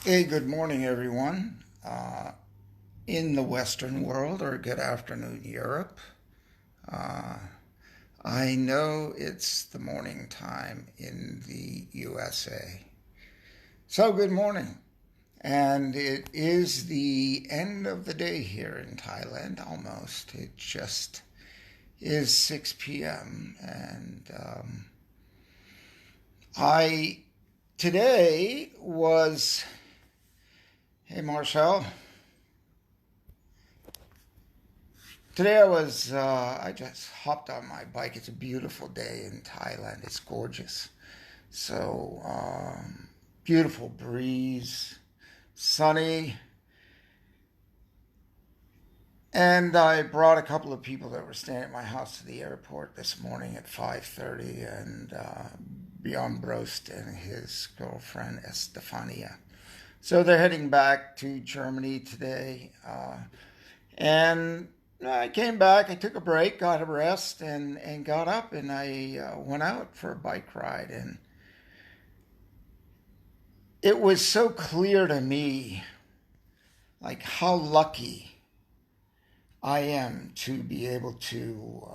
Hey, good morning, everyone. In the Western world, or good afternoon, Europe. Uh, I know it's the morning time in the USA. So, good morning. And it is the end of the day here in Thailand almost. It just is 6 p.m. And I today was, hey, Marcel. Today I just hopped on my bike. It's a beautiful day in Thailand. It's gorgeous. So, beautiful breeze, sunny. And I brought a couple of people that were staying at my house to the airport this morning at 5:30, and Bjorn Brost and his girlfriend Estefania. So they're heading back to Germany today. And I came back, I took a break, got a rest, and got up and I went out for a bike ride. And it was so clear to me, like how lucky I am to be able to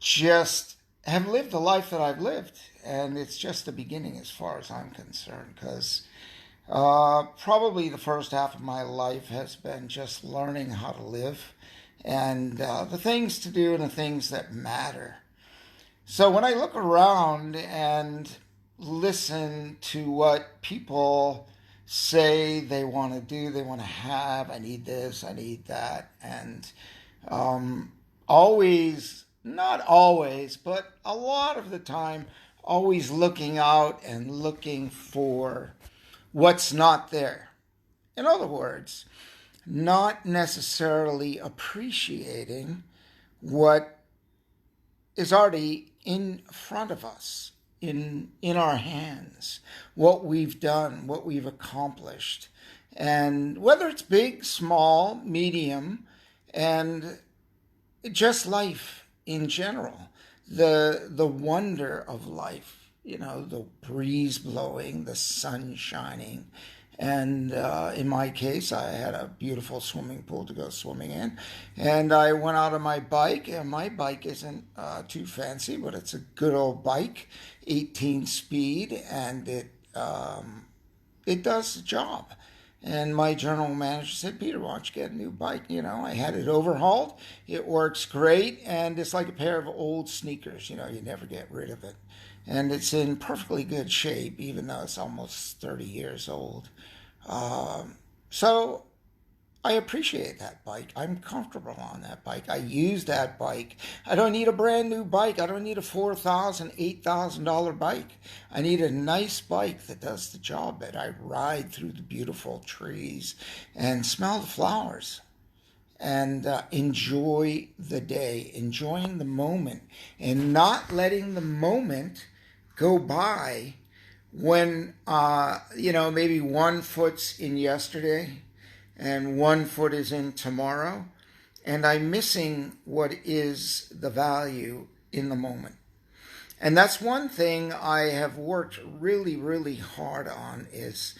just have lived the life that I've lived. And it's just the beginning as far as I'm concerned, because probably the first half of my life has been just learning how to live and the things to do and the things that matter. So when I look around and listen to what people say they want to do, they want to have, I need this, I need that, and always, not always, but a lot of the time, always looking out and looking for what's not there. In other words, not necessarily appreciating what is already in front of us, in our hands, what we've done, what we've accomplished. And whether it's big, small, medium, and just life in general, the wonder of life, the breeze blowing, the sun shining. And in my case, I had a beautiful swimming pool to go swimming in. And I went out on my bike, and my bike isn't too fancy, but it's a good old bike, 18 speed, and it does the job. And my general manager said, Peter, why don't you get a new bike? I had it overhauled. It works great. And it's like a pair of old sneakers. You never get rid of it. And it's in perfectly good shape, even though it's almost 30 years old. So I appreciate that bike. I'm comfortable on that bike. I use that bike. I don't need a brand new bike. I don't need a $4,000, $8,000 bike. I need a nice bike that does the job, that I ride through the beautiful trees and smell the flowers and enjoy the day, enjoying the moment, and not letting the moment go by when, maybe one foot's in yesterday and one foot is in tomorrow, and I'm missing what is the value in the moment. And that's one thing I have worked really, really hard on, is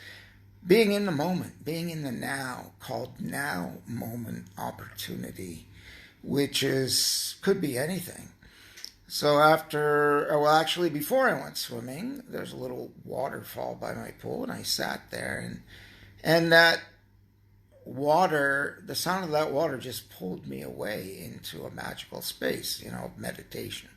being in the moment, being in the now, called now moment opportunity, which could be anything. So actually before I went swimming, there's a little waterfall by my pool, and I sat there, and that water, the sound of that water just pulled me away into a magical space, meditation.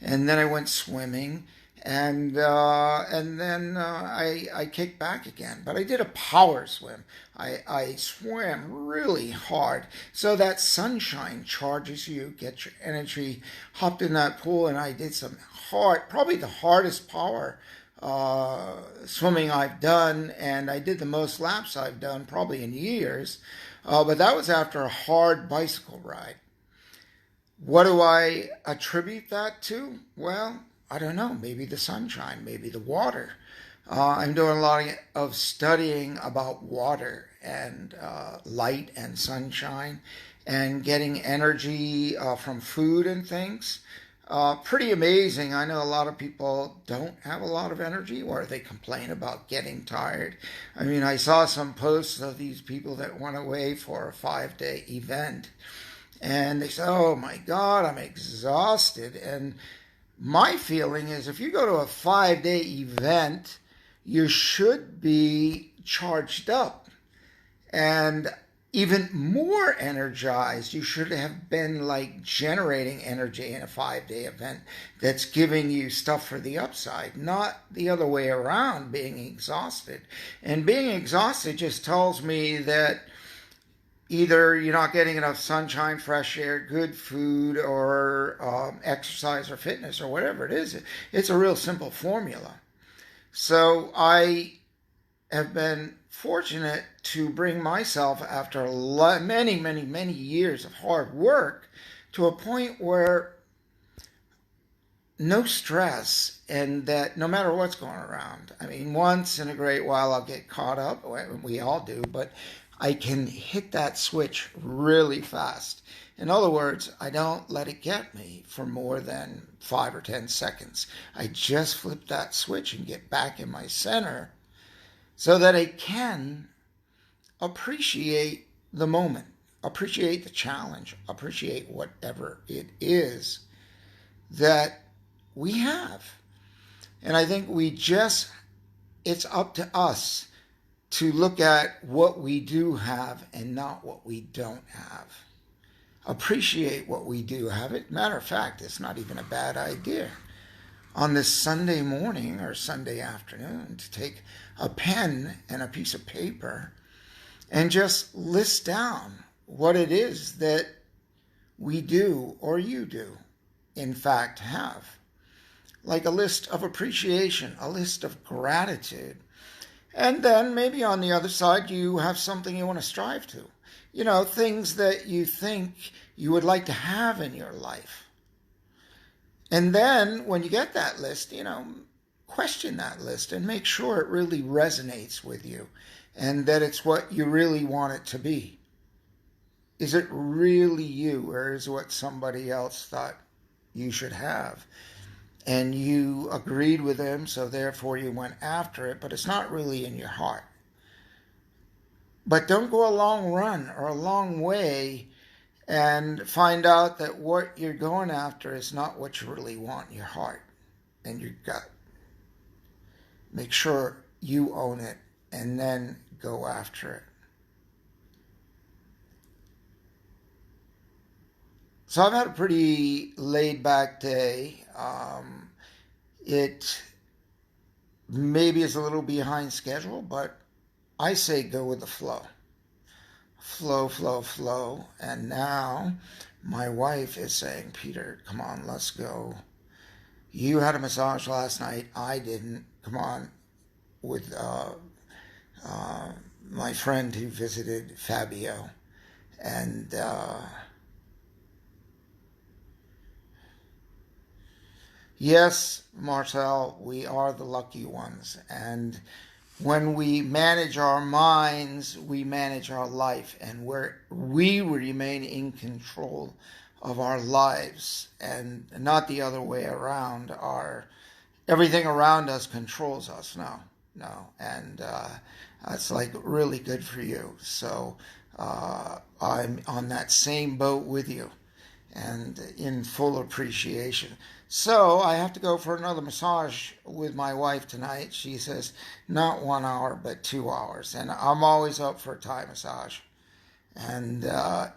And then I went swimming, and then I kicked back again. But I did a power swim. I swam really hard, so that sunshine charges you, gets your energy. Hopped in that pool, and I did some hard, probably the hardest power swimming I've done, and I did the most laps I've done probably in years. But that was after a hard bicycle ride. What do I attribute that to? Well, I don't know. Maybe the sunshine, maybe the water. I'm doing a lot of studying about water and light and sunshine and getting energy from food and things. Pretty amazing. I know a lot of people don't have a lot of energy or they complain about getting tired. I mean, I saw some posts of these people that went away for a 5 day event and they said, oh my God, I'm exhausted. And my feeling is if you go to a 5 day event, you should be charged up and even more energized. You should have been like generating energy in a 5 day event that's giving you stuff for the upside, not the other way around, being exhausted. And being exhausted just tells me that either you're not getting enough sunshine, fresh air, good food, or exercise or fitness or whatever it is. It's a real simple formula. So I have been fortunate to bring myself, after many, many, many years of hard work, to a point where no stress, and that no matter what's going around, I mean, once in a great while I'll get caught up, we all do, but I can hit that switch really fast. In other words, I don't let it get me for more than 5 or 10 seconds. I just flip that switch and get back in my center so that I can appreciate the moment, appreciate the challenge, appreciate whatever it is that we have. And I think it's up to us to look at what we do have and not what we don't have. Appreciate what we do have. Matter of fact, it's not even a bad idea on this Sunday morning or Sunday afternoon to take a pen and a piece of paper and just list down what it is that we do or you do, in fact, have. Like a list of appreciation, a list of gratitude. And then maybe on the other side, you have something you want to strive to. You know, things that you think you would like to have in your life. And then when you get that list, question that list and make sure it really resonates with you and that it's what you really want it to be. Is it really you, or is it what somebody else thought you should have? And you agreed with them, so therefore you went after it, but it's not really in your heart. But don't go a long run or a long way and find out that what you're going after is not what you really want in your heart and your gut. Make sure you own it and then go after it. So I've had a pretty laid-back day. It maybe is a little behind schedule, but I say go with the flow. Flow, flow, flow. And now my wife is saying, Peter, come on, let's go. You had a massage last night. I didn't. Come on. With my friend who visited, Fabio. And yes, Marcel, we are the lucky ones. And when we manage our minds, we manage our life. And we remain in control of our lives and not the other way around. Everything around us controls us. No. And that's like really good for you. So I'm on that same boat with you and in full appreciation. So I have to go for another massage with my wife tonight. She says not 1 hour, but 2 hours. And I'm always up for a Thai massage. And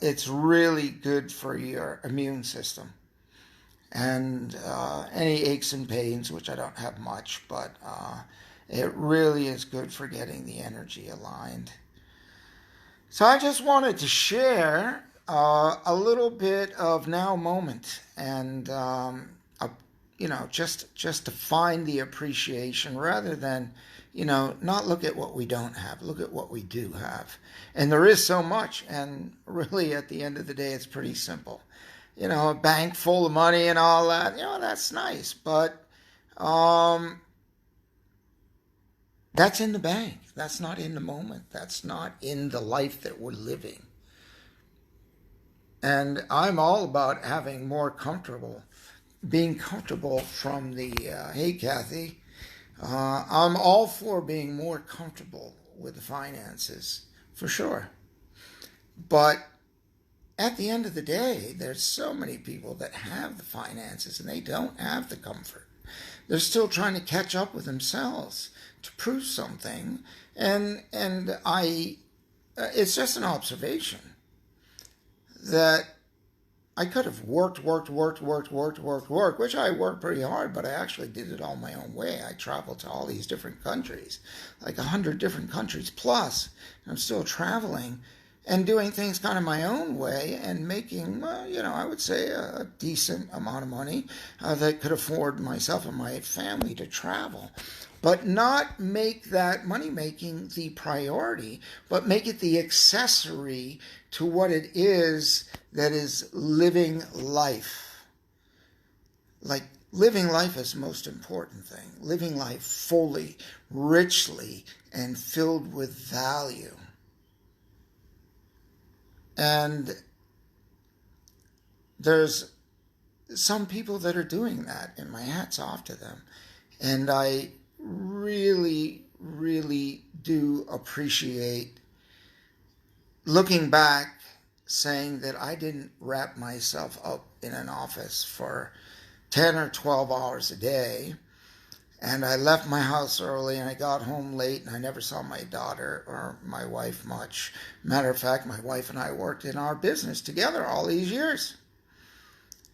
it's really good for your immune system. And any aches and pains, which I don't have much, but it really is good for getting the energy aligned. So I just wanted to share a little bit of now moment and just to find the appreciation rather than, not look at what we don't have, look at what we do have. And there is so much, and really at the end of the day, it's pretty simple. A bank full of money and all that, that's nice, but that's in the bank. That's not in the moment. That's not in the life that we're living. And I'm all about having more comfortable, being comfortable from the, hey Kathy, I'm all for being more comfortable with the finances, for sure. But at the end of the day, there's so many people that have the finances and they don't have the comfort. They're still trying to catch up with themselves to prove something. And it's just an observation that I could have worked, which I worked pretty hard, but I actually did it all my own way. I traveled to all these different countries, like 100 different countries plus. I'm still traveling and doing things kind of my own way and making, I would say a decent amount of money that could afford myself and my family to travel. But not make that money making the priority, but make it the accessory to what it is that is living life. Like, living life is the most important thing. Living life fully, richly, and filled with value. And there's some people that are doing that, and my hat's off to them. And I really, really do appreciate looking back, saying that I didn't wrap myself up in an office for 10 or 12 hours a day. And I left my house early and I got home late and I never saw my daughter or my wife much. Matter of fact, my wife and I worked in our business together all these years.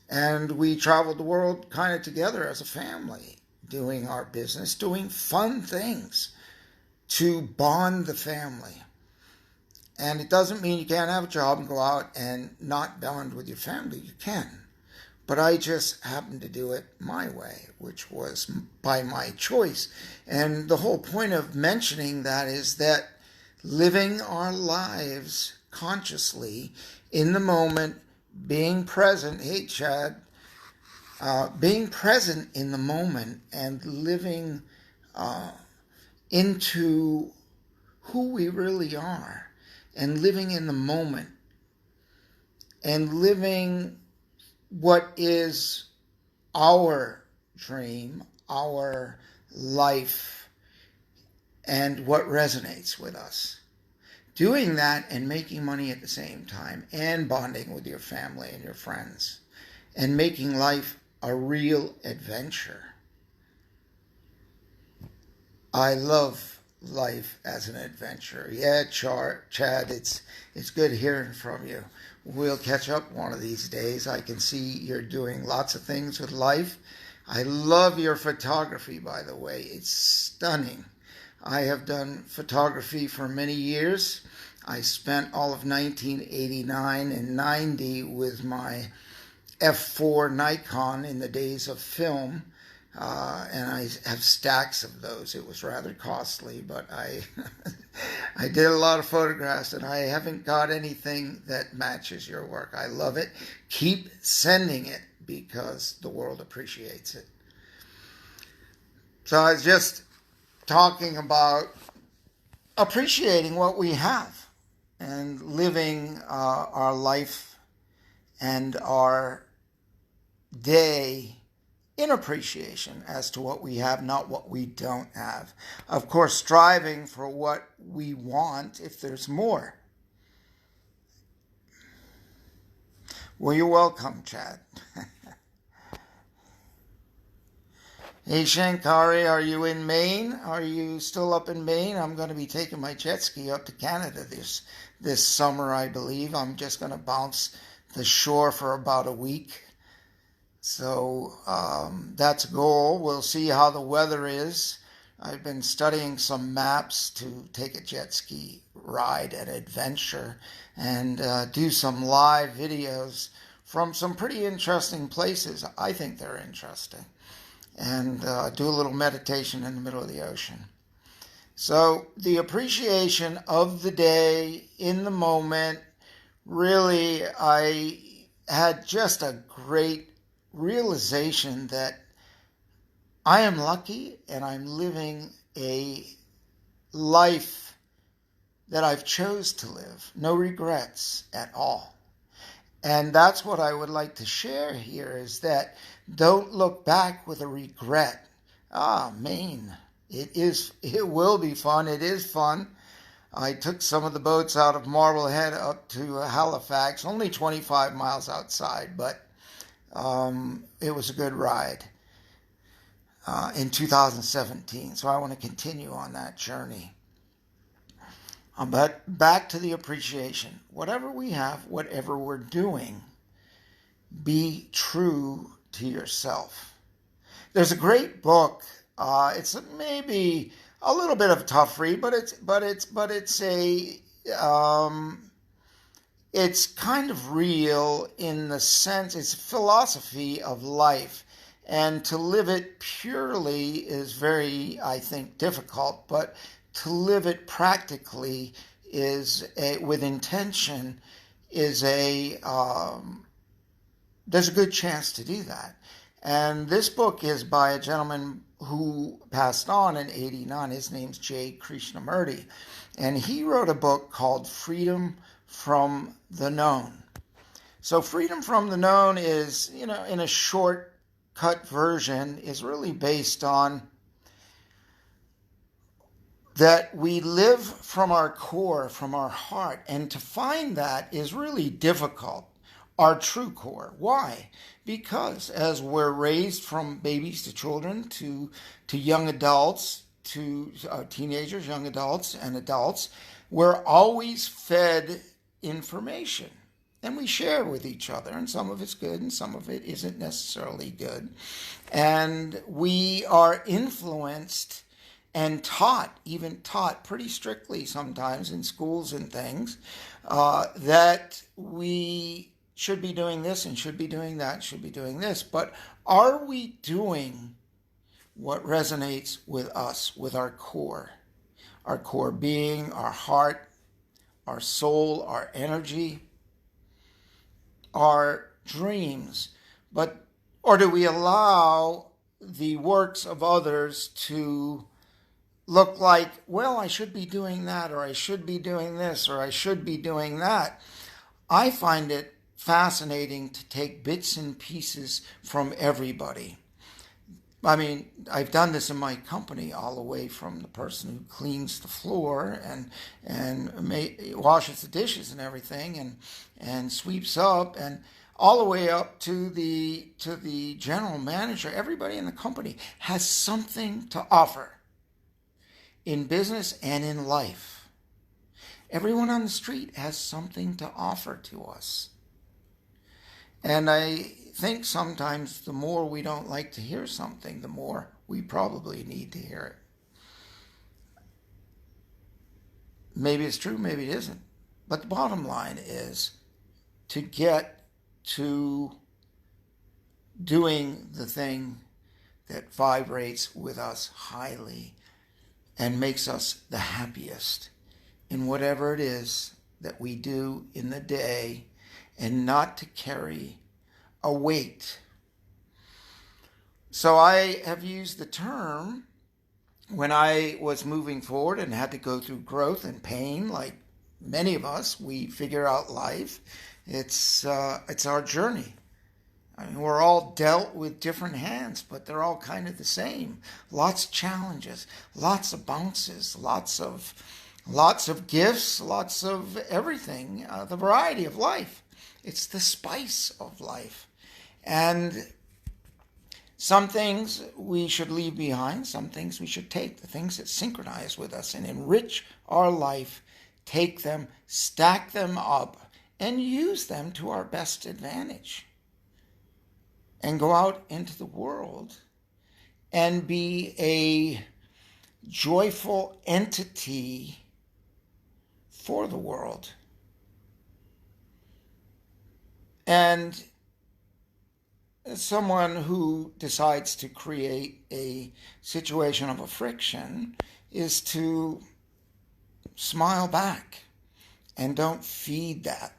And we traveled the world kind of together as a family, doing our business, doing fun things to bond the family. And it doesn't mean you can't have a job and go out and not bond with your family. You can. But I just happened to do it my way, which was by my choice. And the whole point of mentioning that is that living our lives consciously in the moment, being present, hey Chad, being present in the moment and living into who we really are and living in the moment and living what is our dream, our life, and what resonates with us. Doing that and making money at the same time and bonding with your family and your friends and making life a real adventure. I love life as an adventure. Yeah, Chad, it's good hearing from you. We'll catch up one of these days. I can see you're doing lots of things with life. I love your photography, by the way. It's stunning. I have done photography for many years. I spent all of 1989 and 90 with my F4 Nikon in the days of film. And I have stacks of those. It was rather costly, but I I did a lot of photographs, and I haven't got anything that matches your work. I love it. Keep sending it because the world appreciates it. So I was just talking about appreciating what we have and living our life and our day in appreciation as to what we have, not what we don't have. Of course, striving for what we want if there's more. Well, you're welcome, Chad. Hey, Shankari, are you in Maine? Are you still up in Maine? I'm going to be taking my jet ski up to Canada this summer, I believe. I'm just going to bounce the shore for about a week. So that's a goal. We'll see how the weather is. I've been studying some maps to take a jet ski ride, an adventure, and do some live videos from some pretty interesting places. I think they're interesting. And do a little meditation in the middle of the ocean. So the appreciation of the day in the moment, really, I had just a great realization that I am lucky and I'm living a life that I've chose to live. No regrets at all. And that's what I would like to share here is that don't look back with a regret. Maine. It will be fun. It is fun. I took some of the boats out of Marblehead up to Halifax, only 25 miles outside, but it was a good ride in 2017. So I want to continue on that journey. But back to the appreciation. Whatever we have, whatever we're doing, be true to yourself. There's a great book. It's maybe a little bit of a tough read, but it's kind of real in the sense it's philosophy of life. And to live it purely is very, I think, difficult, but to live it practically with intention is there's a good chance to do that. And this book is by a gentleman who passed on in '89. His name's J. Krishnamurti. And he wrote a book called Freedom from the Known. So Freedom from the Known is, in a shortcut version, is really based on that we live from our core, from our heart. And to find that is really difficult, our true core. Why? Because as we're raised from babies to children to young adults, to teenagers, young adults, and adults, we're always fed information. And we share with each other, and some of it's good and some of it isn't necessarily good. And we are influenced and even taught pretty strictly sometimes in schools and things, that we should be doing this and should be doing that, should be doing this. But are we doing what resonates with us, with our core being, our heart, our soul, our energy, our dreams? Or do we allow the works of others to look like, well, I should be doing that, or I should be doing this, or I should be doing that? I find it fascinating to take bits and pieces from everybody. I mean, I've done this in my company, all the way from the person who cleans the floor and washes the dishes and everything and sweeps up, and all the way up to the general manager. Everybody in the company has something to offer in business and in life. Everyone on the street has something to offer to us. And I think sometimes the more we don't like to hear something, the more we probably need to hear it. Maybe it's true, maybe it isn't. But the bottom line is to get to doing the thing that vibrates with us highly and makes us the happiest in whatever it is that we do in the day, and not to carry a weight. So I have used the term, when I was moving forward and had to go through growth and pain, like many of us, we figure out life. It's our journey. I mean, we're all dealt with different hands, but they're all kind of the same. Lots of challenges, lots of bounces, lots of gifts, lots of everything, the variety of life. It's the spice of life. And some things we should leave behind, some things we should take, the things that synchronize with us and enrich our life, take them, stack them up, and use them to our best advantage. And go out into the world and be a joyful entity for the world. And someone who decides to create a situation of a friction is to smile back and don't feed that.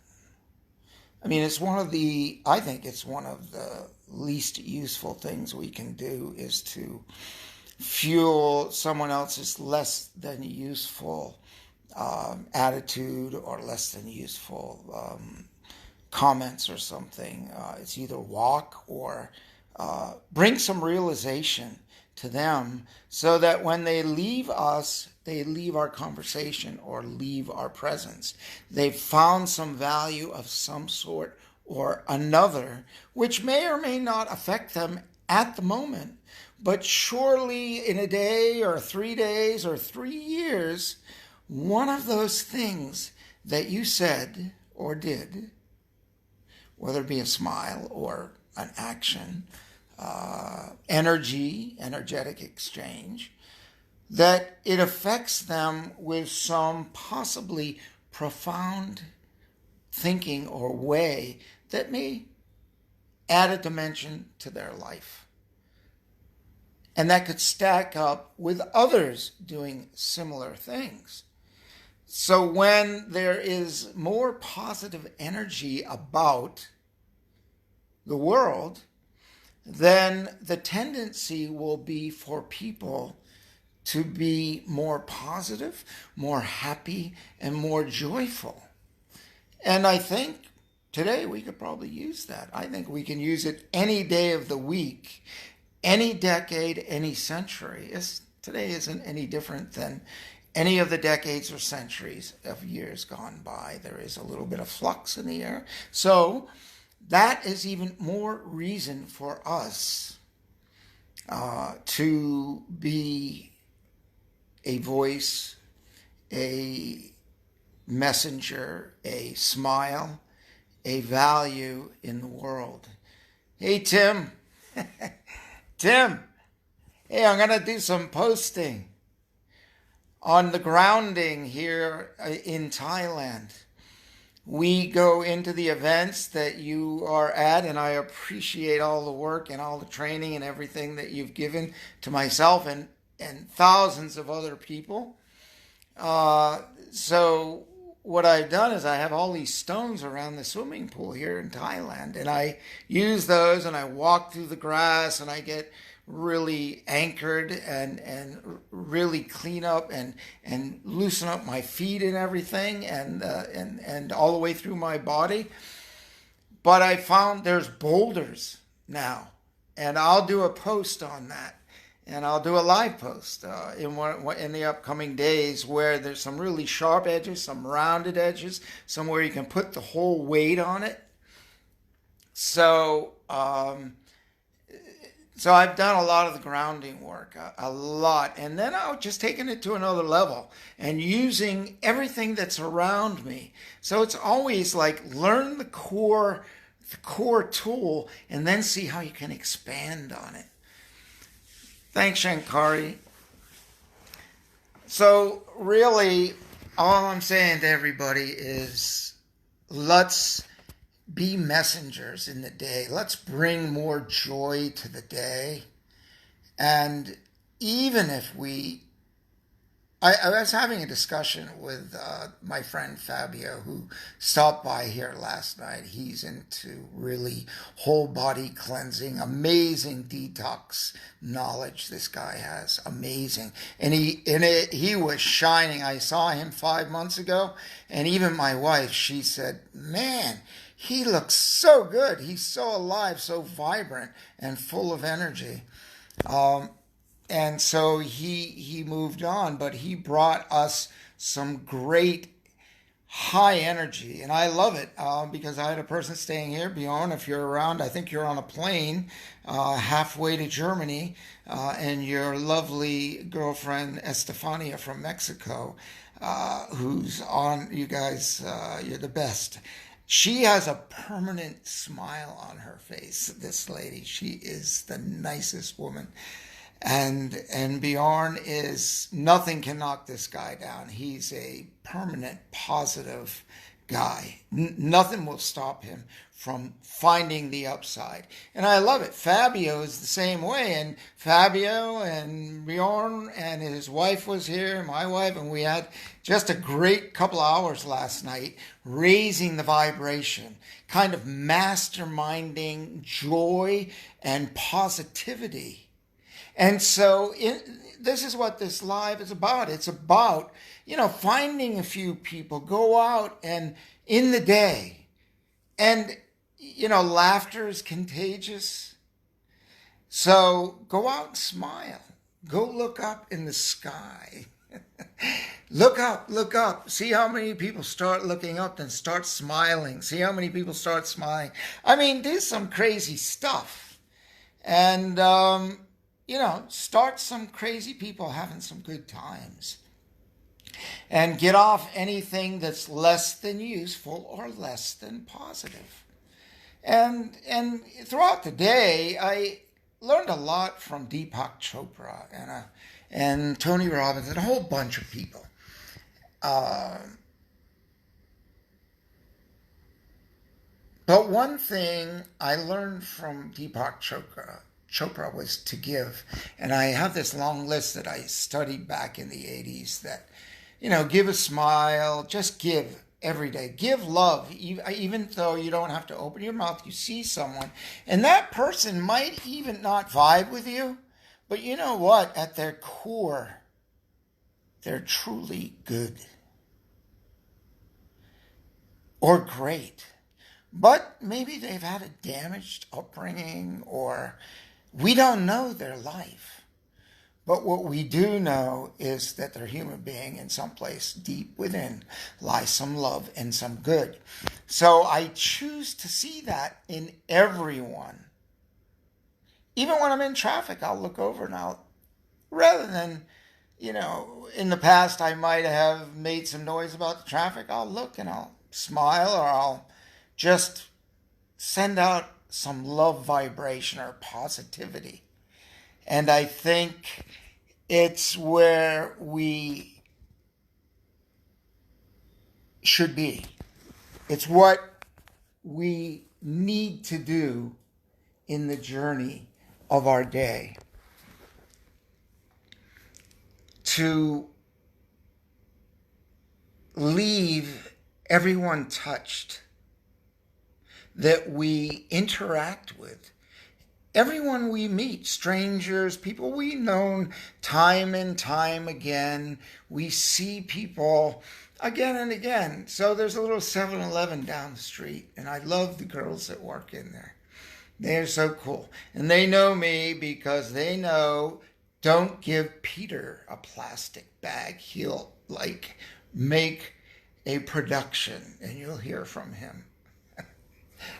I mean, I think it's one of the least useful things we can do, is to fuel someone else's less than useful attitude or less than useful comments or something. It's either walk or bring some realization to them so that when they leave us, they leave our conversation or leave our presence. They've found some value of some sort or another, which may or may not affect them at the moment, but surely in a day or 3 days or 3 years, one of those things that you said or did, whether it be a smile or an action, energetic exchange, that it affects them with some possibly profound thinking or way that may add a dimension to their life. And that could stack up with others doing similar things. So when there is more positive energy about the world, then the tendency will be for people to be more positive, more happy, and more joyful. And I think today we could probably use that. I think we can use it any day of the week, any decade, any century. Today isn't any different than any of the decades or centuries of years gone by. There is a little bit of flux in the air. So that is even more reason for us to be a voice, a messenger, a smile, a value in the world. Hey, Tim. Tim. Hey, I'm going to do some posting on the grounding here in Thailand. We go into the events that you are at, and I appreciate all the work and all the training and everything that you've given to myself and thousands of other people. So what I've done is I have all these stones around the swimming pool here in Thailand, and I use those and I walk through the grass and I get really anchored and really clean up and loosen up my feet and everything and all the way through my body. But I found there's boulders now, and I'll do a post on that. And I'll do a live post in the upcoming days where there's some really sharp edges, some rounded edges, somewhere you can put the whole weight on it. So I've done a lot of the grounding work, a lot. And then I've just taken it to another level and using everything that's around me. So it's always like learn the core tool and then see how you can expand on it. Thanks, Shankari. So really, all I'm saying to everybody is let's be messengers in the day. Let's bring more joy to the day. And even if I was having a discussion with my friend Fabio, who stopped by here last night. He's into really whole body cleansing, amazing detox knowledge this guy has, amazing. And he was shining. I saw him 5 months ago, and even my wife, she said, man, he looks so good. He's so alive, so vibrant, and full of energy. And so he moved on, but he brought us some great high energy. And I love it because I had a person staying here. Bjorn, if you're around, I think you're on a plane halfway to Germany. And your lovely girlfriend, Estefania from Mexico, who's on, you guys, you're the best. She has a permanent smile on her face, this lady. She is the nicest woman. And Bjorn is, nothing can knock this guy down. He's a permanent, positive guy. Nothing will stop him from finding the upside. And I love it. Fabio is the same way. And Fabio and Bjorn and his wife was here, my wife, and we had just a great couple of hours last night raising the vibration, kind of masterminding joy and positivity. And so this is what this live is about. It's about, finding a few people, go out and in the day And, laughter is contagious. So go out and smile. Go look up in the sky. Look up, look up. See how many people start looking up and start smiling. See how many people start smiling. I mean, there's some crazy stuff. And, start some crazy people having some good times. And get off anything that's less than useful or less than positive. And throughout the day, I learned a lot from Deepak Chopra and Tony Robbins and a whole bunch of people. But one thing I learned from Deepak Chopra was to give. And I have this long list that I studied back in the 80s that, give a smile, just give every day. Give love, even though you don't have to open your mouth. You see someone, and that person might even not vibe with you, but you know what? At their core, they're truly good or great. But maybe they've had a damaged upbringing, or we don't know their life. But what we do know is that they're a human being, and someplace deep within lies some love and some good. So I choose to see that in everyone. Even when I'm in traffic, I'll look over and rather than, in the past I might have made some noise about the traffic, I'll look and I'll smile, or I'll just send out some love vibration or positivity. And I think it's where we should be. It's what we need to do in the journey of our day to leave everyone touched that we interact with. Everyone we meet, strangers, people we've known time and time again, we see people again and again. So there's a little 7-Eleven down the street, and I love the girls that work in there. They're so cool. And they know me because they know, don't give Peter a plastic bag. He'll make a production, and you'll hear from him.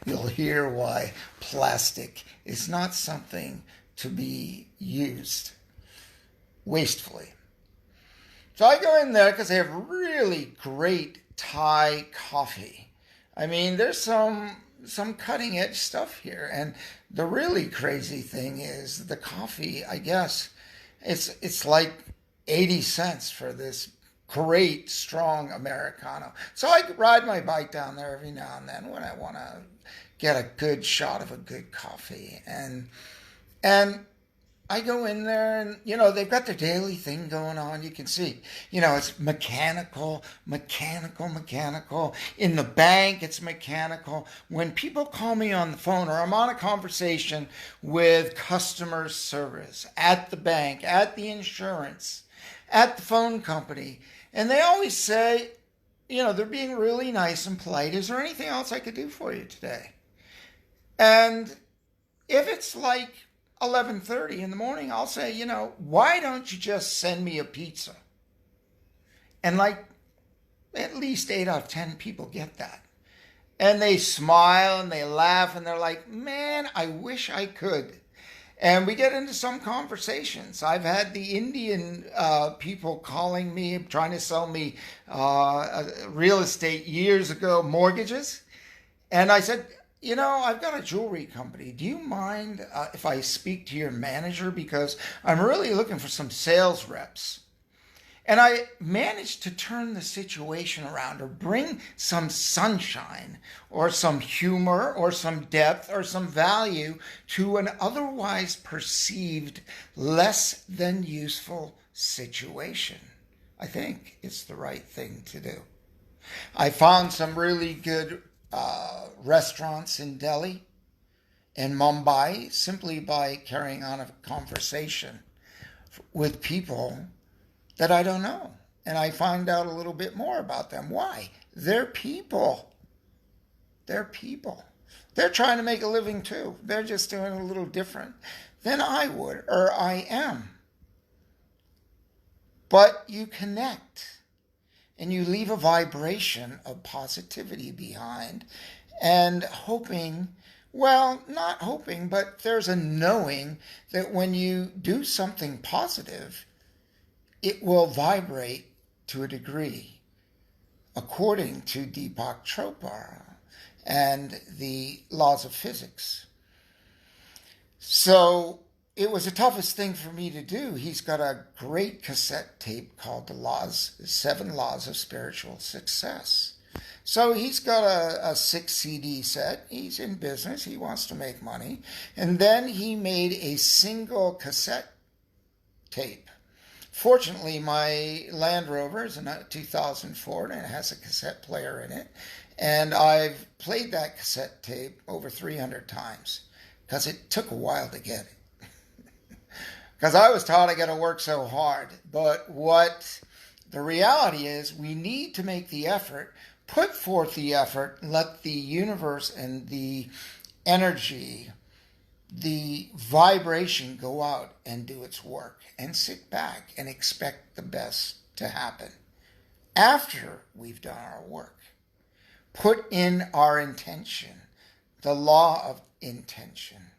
You'll hear why plastic is not something to be used wastefully. So I go in there because they have really great Thai coffee. I mean, there's some cutting edge stuff here. And the really crazy thing is the coffee, I guess, it's like 80 cents for this great, strong Americano. So I ride my bike down there every now and then when I want to get a good shot of a good coffee. And I go in there and, they've got their daily thing going on. You can see, it's mechanical. In the bank, it's mechanical. When people call me on the phone, or I'm on a conversation with customer service at the bank, at the insurance, at the phone company, and they always say, they're being really nice and polite. Is there anything else I could do for you today? And if it's like 11:30 in the morning, I'll say, why don't you just send me a pizza? And at least 8 out of 10 people get that. And they smile and they laugh and they're like, man, I wish I could. And we get into some conversations. I've had the Indian people calling me, trying to sell me real estate years ago, mortgages. And I said, I've got a jewelry company. Do you mind if I speak to your manager? Because I'm really looking for some sales reps. And I managed to turn the situation around, or bring some sunshine or some humor or some depth or some value to an otherwise perceived less than useful situation. I think it's the right thing to do. I found some really good restaurants in Delhi and Mumbai simply by carrying on a conversation with people that I don't know. And I find out a little bit more about them. Why? They're people. They're people. They're trying to make a living too. They're just doing a little different than I would or I am. But you connect and you leave a vibration of positivity behind and hoping, well, not hoping, but there's a knowing that when you do something positive, it will vibrate to a degree, according to Deepak Chopra and the laws of physics. So it was the toughest thing for me to do. He's got a great cassette tape called The 7 Laws of Spiritual Success. So he's got a 6 CD set. He's in business. He wants to make money. And then he made a single cassette tape. Fortunately, my Land Rover is a 2004 and it has a cassette player in it. And I've played that cassette tape over 300 times because it took a while to get it. Because I was taught I got to work so hard. But what the reality is, we need to make the effort, put forth the effort, let the universe and the energy, the vibration go out and do its work, and sit back and expect the best to happen after we've done our work. Put in our intention. The law of intention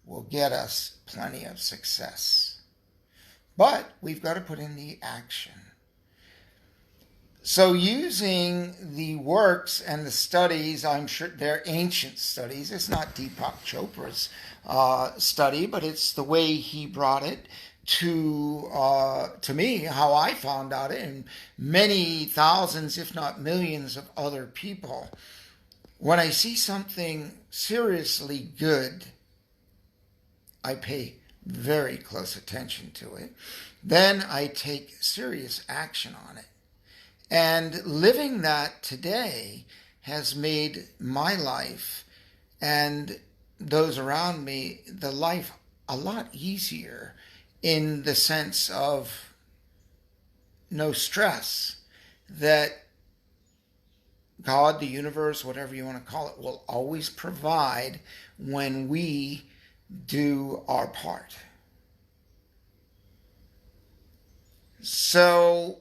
will get us plenty of success. But we've got to put in the action. So using the works and the studies, I'm sure they're ancient studies. It's not Deepak Chopra's study, but it's the way he brought it to me, how I found out it, and many thousands, if not millions of other people. When I see something seriously good, I pay very close attention to it. Then I take serious action on it. And living that today has made my life and those around me, the life a lot easier in the sense of no stress, that God, the universe, whatever you want to call it, will always provide when we do our part. So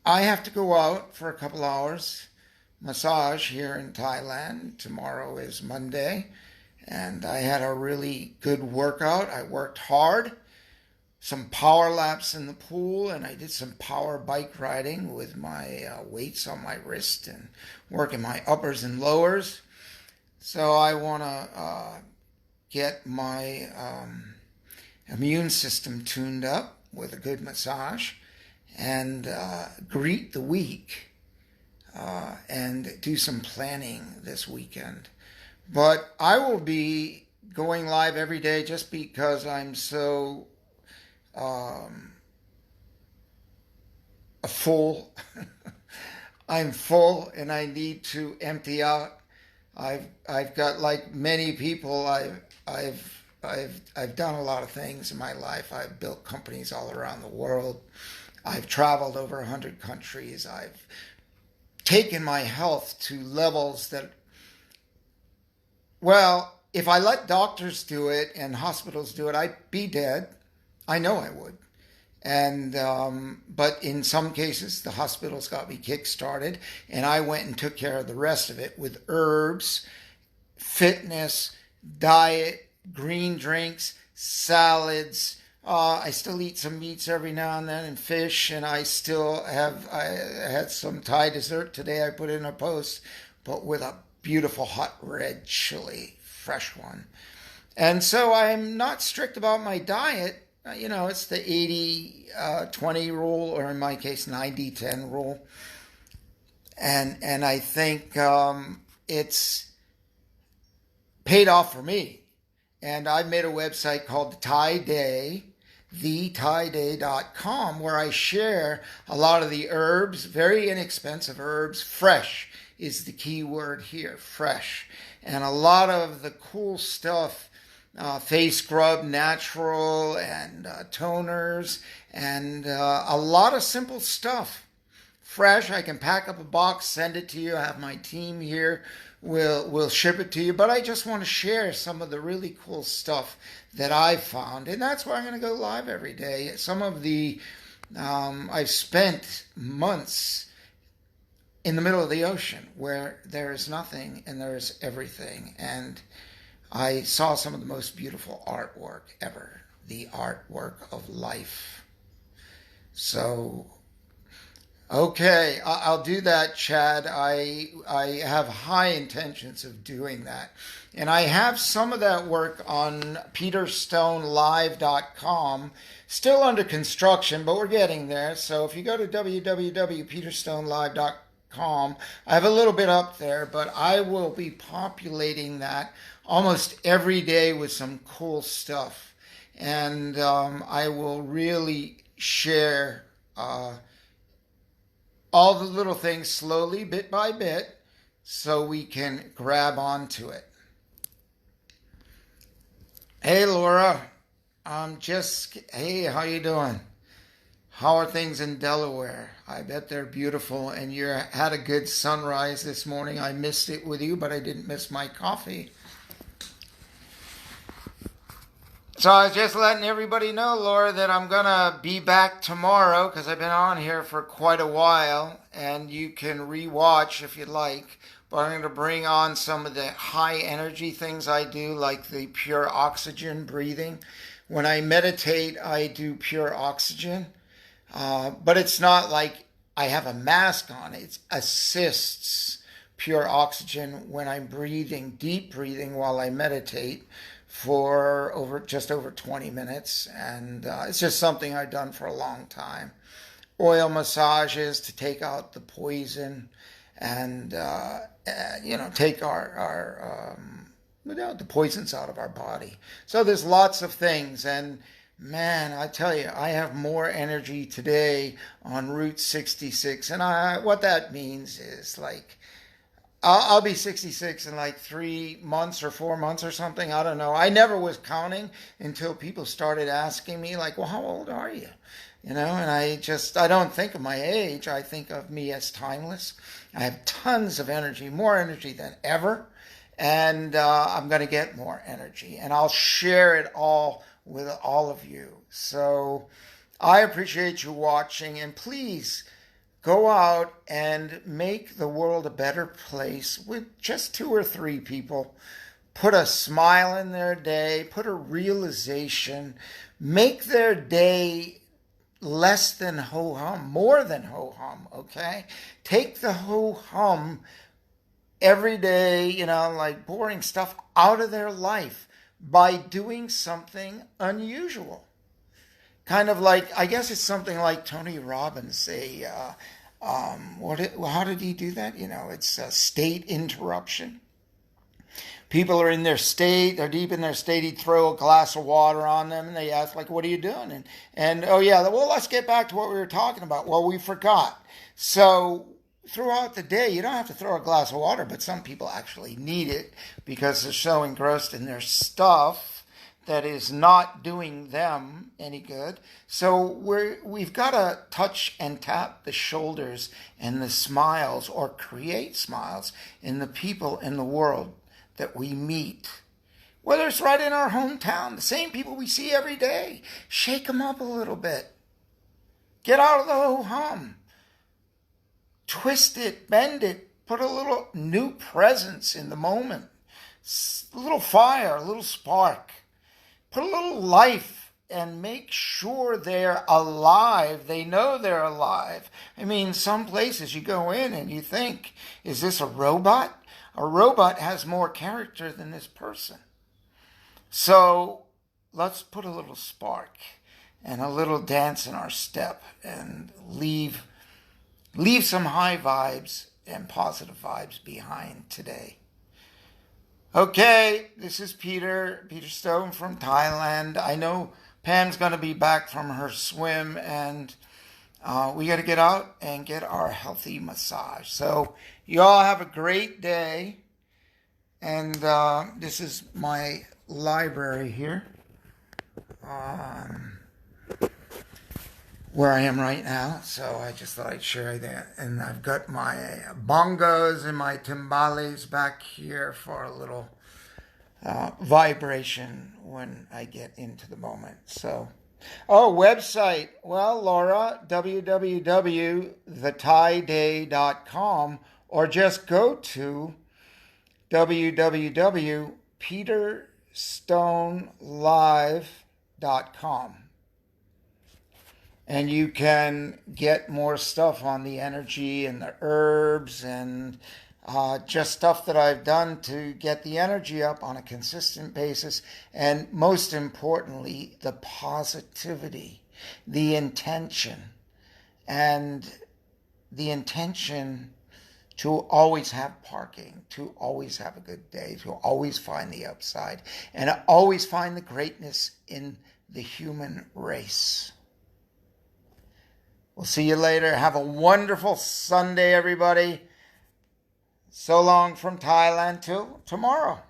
I have to go out for a couple hours, massage here in Thailand. Tomorrow is Monday, and I had a really good workout. I worked hard, some power laps in the pool, and I did some power bike riding with my weights on my wrist and working my uppers and lowers. So I want to get my immune system tuned up with a good massage and greet the week and do some planning this weekend. But I will be going live every day just because I'm so full. I'm full and I need to empty out. I've got, like many people, I've done a lot of things in my life. I've built companies all around the world. I've traveled over 100 countries. I've taken my health to levels that, well, if I let doctors do it and hospitals do it, I'd be dead. I know I would. And but in some cases, the hospitals got me kick-started, and I went and took care of the rest of it with herbs, fitness, diet, green drinks, salads. I still eat some meats every now and then and fish, and I had some Thai dessert today I put in a post, but with a beautiful hot red chili, fresh one. And so I'm not strict about my diet. You know, it's the 80-20 rule, or in my case, 90-10 rule. And I think it's paid off for me. And I made a website called The Thai Day, thetaiday.com, where I share a lot of the herbs, very inexpensive herbs. Fresh is the key word here, fresh. And a lot of the cool stuff, face scrub, natural, and toners, and a lot of simple stuff fresh. I can pack up a box, send it to you. I have my team here. We'll ship it to you. But I just want to share some of the really cool stuff that I've found, and that's why I'm going to go live every day. Some of the I've spent months in the middle of the ocean where there is nothing and there is everything, and I saw some of the most beautiful artwork ever, the artwork of life. So, okay, I'll do that, Chad. I have high intentions of doing that. And I have some of that work on peterstonelive.com, still under construction, but we're getting there. So if you go to www.peterstonelive.com, I have a little bit up there, but I will be populating that almost every day with some cool stuff. And I will really share all the little things slowly, bit by bit, so we can grab onto it. Hey, Laura. Hey, how you doing? How are things in Delaware? I bet they're beautiful, and you had a good sunrise this morning. I missed it with you, but I didn't miss my coffee. So I was just letting everybody know, Laura, that I'm going to be back tomorrow because I've been on here for quite a while, and you can rewatch if you like. But I'm going to bring on some of the high energy things I do, like the pure oxygen breathing. When I meditate, I do pure oxygen, but it's not like I have a mask on. It assists pure oxygen when I'm breathing, deep breathing while I meditate for just over 20 minutes, and it's just something I've done for a long time. Oil massages to take out the poison and take the poisons out of our body. So there's lots of things, and man, I tell you, I have more energy today on Route 66, and what that means is like I'll be 66 in like 3 months or 4 months or something. I don't know. I never was counting until people started asking me, like, well, how old are you? And I don't think of my age. I think of me as timeless. I have tons of energy, more energy than ever. And I'm going to get more energy. And I'll share it all with all of you. So I appreciate you watching. And please, go out and make the world a better place with just 2 or 3 people. Put a smile in their day. Put a realization. Make their day less than ho-hum, more than ho-hum, okay? Take the ho-hum every day, like boring stuff out of their life by doing something unusual. Kind of like, I guess it's something like Tony Robbins say, how did he do that? It's a state interruption. People are in their state, they're deep in their state, he'd throw a glass of water on them and they ask, like, what are you doing? And oh yeah, well, let's get back to what we were talking about. Well, we forgot. So throughout the day, you don't have to throw a glass of water, but some people actually need it because they're so engrossed in their stuff that is not doing them any good. So we've got to touch and tap the shoulders and the smiles, or create smiles in the people in the world that we meet. Whether it's right in our hometown, the same people we see every day. Shake them up a little bit. Get out of the ho-hum. Twist it, bend it, put a little new presence in the moment. A little fire, a little spark. Put a little life and make sure they're alive. They know they're alive. I mean, some places you go in and you think, is this a robot? A robot has more character than this person. So let's put a little spark and a little dance in our step and leave some high vibes and positive vibes behind today. Okay, this is Peter Stone from Thailand. I know Pam's going to be back from her swim, and we got to get out and get our healthy massage. So you all have a great day, and this is my library here. where I am right now. So I just thought I'd share that. And I've got my bongos and my timbales back here for a little vibration when I get into the moment. So, website. Well, Laura, www.thetaiday.com, or just go to www.peterstonelive.com. And you can get more stuff on the energy and the herbs and just stuff that I've done to get the energy up on a consistent basis. And most importantly, the positivity, the intention, and the intention to always have parking, to always have a good day, to always find the upside, and always find the greatness in the human race. We'll see you later. Have a wonderful Sunday, everybody. So long from Thailand till tomorrow.